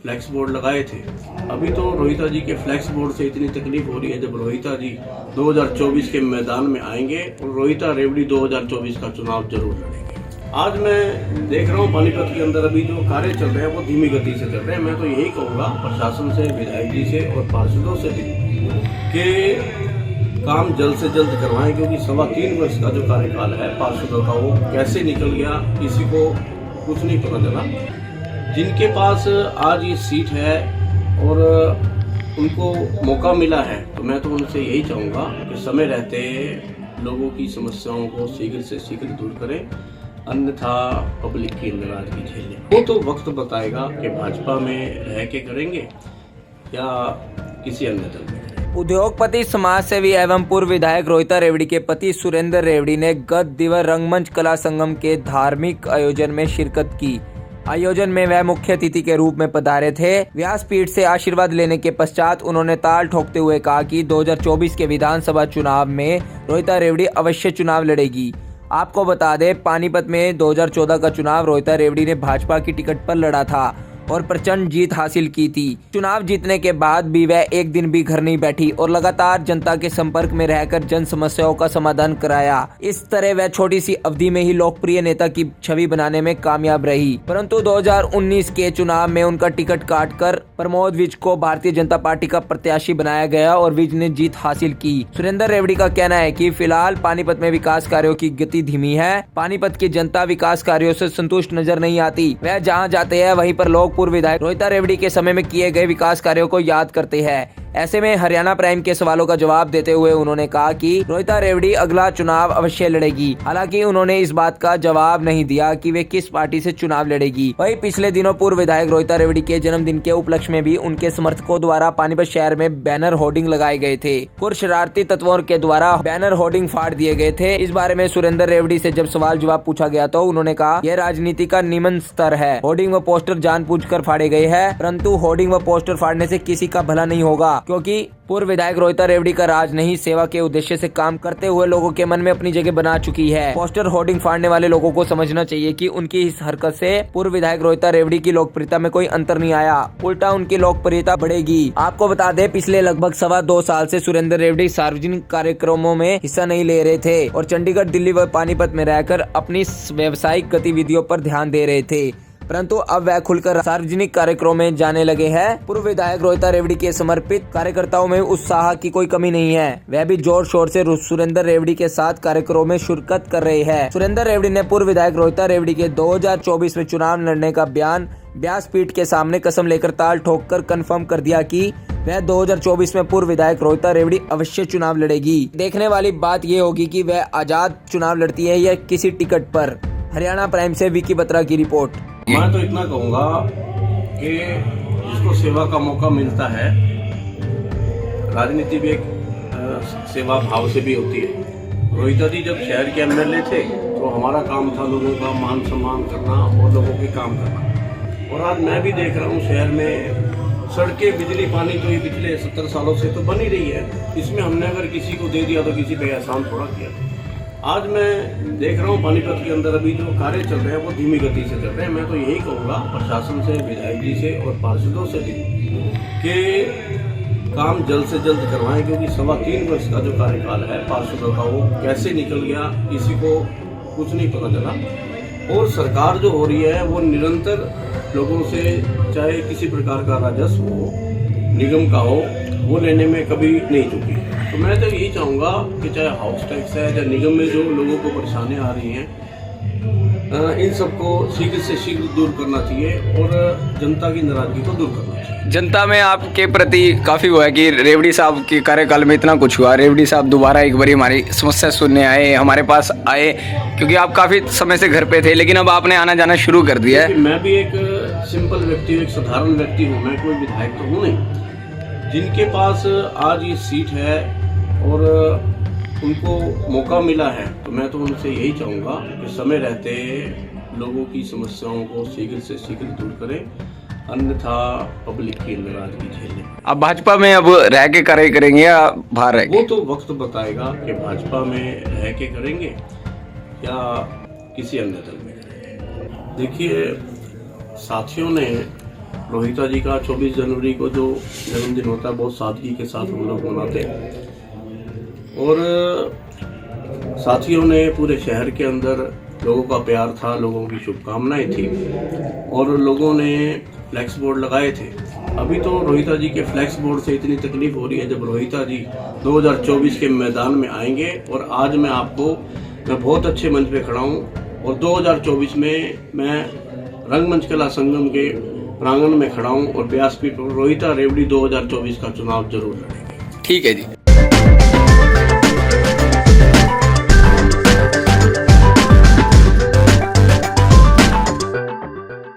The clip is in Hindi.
फ्लैक्स बोर्ड लगाए थे। अभी तो रोहिता जी के फ्लैक्स बोर्ड से इतनी तकलीफ हो रही है, जब रोहिता जी 2024 के मैदान में आएंगे और रोहिता रेवड़ी 2024 का चुनाव जरूर लड़ेंगे। आज मैं देख रहा हूँ पानीपत के अंदर अभी जो कार्य चल रहे हैं वो धीमी गति से चल रहे हैं। मैं तो यही कहूँगा प्रशासन से, विधायक जी से और पार्षदों से भी कि काम जल्द से जल्द करवाएं, क्योंकि 3.25 वर्ष का जो कार्यकाल है पार्षदों का वो कैसे निकल गया किसी को कुछ नहीं पता चला। जिनके पास आज ये सीट है और उनको मौका मिला है, तो मैं तो उनसे यही चाहूँगा कि समय रहते लोगों की समस्याओं को शीघ्र से शीघ्र दूर करें, अन्यथा पब्लिक की नाराजगी झेलें। वो तो वक्त बताएगा कि भाजपा में रह के करेंगे या किसी अन्य दल में। उद्योगपति, समाज सेवी एवं पूर्व विधायक रोहिता रेवड़ी के पति सुरेंद्र रेवड़ी ने गत दिवस रंगमंच कला संगम के धार्मिक आयोजन में शिरकत की। आयोजन में वह मुख्य अतिथि के रूप में पधारे थे। व्यासपीठ से आशीर्वाद लेने के पश्चात उन्होंने ताल ठोकते हुए कहा कि 2024 के विधानसभा चुनाव में रोहिता रेवड़ी अवश्य चुनाव लड़ेगी। आपको बता दें, पानीपत में 2014 का चुनाव रोहिता रेवड़ी ने भाजपा की टिकट पर लड़ा था और प्रचंड जीत हासिल की थी। चुनाव जीतने के बाद भी वह एक दिन भी घर नहीं बैठी और लगातार जनता के संपर्क में रहकर जन समस्याओं का समाधान कराया। इस तरह वह छोटी सी अवधि में ही लोकप्रिय नेता की छवि बनाने में कामयाब रही। परंतु 2019 के चुनाव में उनका टिकट काटकर प्रमोद विज को भारतीय जनता पार्टी का प्रत्याशी बनाया गया और विज ने जीत हासिल की। सुरेंद्र रेवड़ी का कहना है कि फिलहाल पानीपत में विकास कार्यों की गति धीमी है। पानीपत की जनता विकास कार्यों से संतुष्ट नजर नहीं आती। वह जहाँ जाते हैं वहीं पर लोग पूर्व विधायक रोहिता रेवड़ी के समय में किए गए विकास कार्यों को याद करते हैं। ऐसे में हरियाणा प्राइम के सवालों का जवाब देते हुए उन्होंने कहा कि रोहिता रेवड़ी अगला चुनाव अवश्य लड़ेगी। हालांकि उन्होंने इस बात का जवाब नहीं दिया कि वे किस पार्टी से चुनाव लड़ेगी। वहीं पिछले दिनों पूर्व विधायक रोहिता रेवड़ी के जन्मदिन के उपलक्ष्य में भी उनके समर्थकों द्वारा पानीपत शहर में बैनर होर्डिंग लगाए गए थे। कुछ शरारती तत्वों के द्वारा बैनर होर्डिंग फाड़ दिए गए थे। इस बारे में सुरेंद्र रेवड़ी से जब सवाल जवाब पूछा गया तो उन्होंने कहा, यह राजनीति का निम्न स्तर है। होर्डिंग व पोस्टर जानबूझकर फाड़े गए हैं, परंतु होर्डिंग व पोस्टर फाड़ने से किसी का भला नहीं होगा, क्योंकि पूर्व विधायक रोहिता रेवड़ी का राज नहीं, सेवा के उद्देश्य से काम करते हुए लोगों के मन में अपनी जगह बना चुकी है। पोस्टर होर्डिंग फाड़ने वाले लोगों को समझना चाहिए कि उनकी इस हरकत से पूर्व विधायक रोहिता रेवड़ी की लोकप्रियता में कोई अंतर नहीं आया, उल्टा उनकी लोकप्रियता बढ़ेगी। आपको बता दें, पिछले लगभग 2.25 साल से सुरेंद्र रेवड़ी सार्वजनिक कार्यक्रमों में हिस्सा नहीं ले रहे थे और चंडीगढ़, दिल्ली व पानीपत में रहकर अपनी व्यावसायिक गतिविधियों पर ध्यान दे रहे थे, परंतु अब वह खुलकर सार्वजनिक कार्यक्रमों में जाने लगे हैं। पूर्व विधायक रोहिता रेवड़ी के समर्पित कार्यकर्ताओं में उत्साह की कोई कमी नहीं है। वह भी जोर शोर से सुरेंद्र रेवड़ी के साथ कार्यक्रमों में शिरकत कर रहे हैं। सुरेंद्र रेवड़ी ने पूर्व विधायक रोहिता रेवड़ी के 2024 में चुनाव लड़ने का बयान व्यासपीठ के सामने कसम लेकर ताल ठोककर कंफर्म कर दिया कि वह 2024 में पूर्व विधायक रोहिता रेवड़ी अवश्य चुनाव लड़ेगी। देखने वाली बात ये होगी कि वह आजाद चुनाव लड़ती है या किसी टिकट पर। हरियाणा प्राइम से विकी बत्रा की रिपोर्ट। मैं तो इतना कहूँगा कि जिसको सेवा का मौका मिलता है, राजनीति भी एक सेवा भाव से भी होती है। रोहिता जी जब शहर के एमएलए थे तो हमारा काम था लोगों का मान सम्मान करना और लोगों के काम करना। और आज मैं भी देख रहा हूँ शहर में सड़कें, बिजली, पानी तो ये पिछले 70 सालों से तो बन ही रही है। इसमें हमने अगर किसी को दे दिया तो किसी पे एहसान थोड़ा किया। आज मैं देख रहा हूँ पानीपत के अंदर अभी जो कार्य चल रहे हैं वो धीमी गति से चल रहे हैं। मैं तो यही कहूँगा प्रशासन से, विधायक जी से और पार्षदों से भी कि काम जल्द से जल्द करवाएं, क्योंकि 3.25 वर्ष का जो कार्यकाल है पार्षदों का वो कैसे निकल गया किसी को कुछ नहीं पता चला। और सरकार जो हो रही है वो निरंतर लोगों से, चाहे किसी प्रकार का राजस्व हो, निगम का हो, वो लेने में कभी नहीं चुकी। तो मैं तो यही चाहूँगा कि चाहे हाउस टैक्स है या निगम में जो लोगों को परेशानियाँ आ रही हैं, इन सबको शीघ्र से शीघ्र दूर करना चाहिए और जनता की नाराजगी को दूर करना चाहिए। जनता में आपके प्रति काफ़ी वो है कि रेवड़ी साहब के कार्यकाल में इतना कुछ हुआ, रेवड़ी साहब दोबारा एक बार हमारी समस्या सुनने आए, हमारे पास आए, क्योंकि आप काफ़ी समय से घर पे थे, लेकिन अब आपने आना जाना शुरू कर दिया है। मैं भी एक सिंपल व्यक्ति हूँ, एक साधारण व्यक्ति हूँ, मैं कोई विधायक तो हूँ नहीं। जिनके पास आज ये सीट है और उनको मौका मिला है, तो मैं तो उनसे यही चाहूँगा कि समय रहते लोगों की समस्याओं को शीघ्र से शीघ्र दूर करें, अन्यथा पब्लिक की नाराजगी झेलें। अब भाजपा में अब रह के कार्य करेंगे या बाहर रह के? वो तो वक्त बताएगा कि भाजपा में रह के करेंगे या किसी अन्य दल में करेंगे। देखिए, साथियों ने रोहिता जी का 24 जनवरी को जो जन्मदिन होता है बहुत सादगी के साथ हम लोग मनाते हैं। और साथियों ने पूरे शहर के अंदर लोगों का प्यार था, लोगों की शुभकामनाएं थी और लोगों ने फ्लैक्स बोर्ड लगाए थे। अभी तो रोहिता जी के फ्लैक्स बोर्ड से इतनी तकलीफ हो रही है, जब रोहिता जी 2024 के मैदान में आएंगे और आज मैं बहुत अच्छे मंच पे खड़ा हूँ और 2024 में मैं रंगमंच कला संगम के प्रांगण में खड़ा हूँ और व्यासपीठ पर रोहिता रेवड़ी 2024 का चुनाव जरूर लड़ेंगे। ठीक है जी।